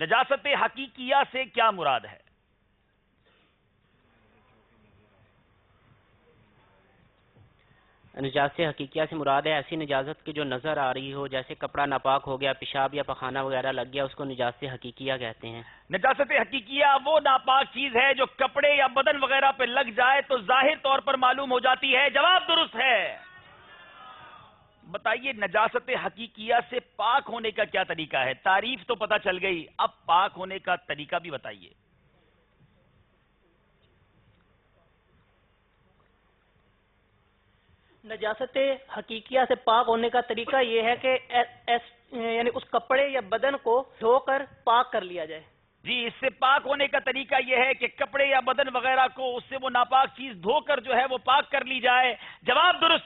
نجاست حقیقیہ سے کیا مراد ہے؟ نجاست حقیقیہ سے مراد ہے ایسی نجاست کی جو نظر آ رہی ہو، جیسے کپڑا ناپاک ہو گیا، پیشاب یا پخانہ وغیرہ لگ گیا، اس کو نجاست حقیقیہ کہتے ہیں۔ نجاست حقیقیہ وہ ناپاک چیز ہے جو کپڑے یا بدن وغیرہ پہ لگ جائے تو ظاہر طور پر معلوم ہو جاتی ہے۔ جواب درست ہے۔ بتائیے نجاست حقیقیہ سے پاک ہونے کا کیا طریقہ ہے؟ تعریف تو پتہ چل گئی، اب پاک ہونے کا طریقہ بھی بتائیے۔ نجاست حقیقیہ سے پاک ہونے کا طریقہ یہ ہے کہ یعنی اس کپڑے یا بدن کو دھو کر پاک کر لیا جائے۔ جی، اس سے پاک ہونے کا طریقہ یہ ہے کہ کپڑے یا بدن وغیرہ کو اس سے وہ ناپاک چیز دھو کر جو ہے وہ پاک کر لی جائے۔ جواب درست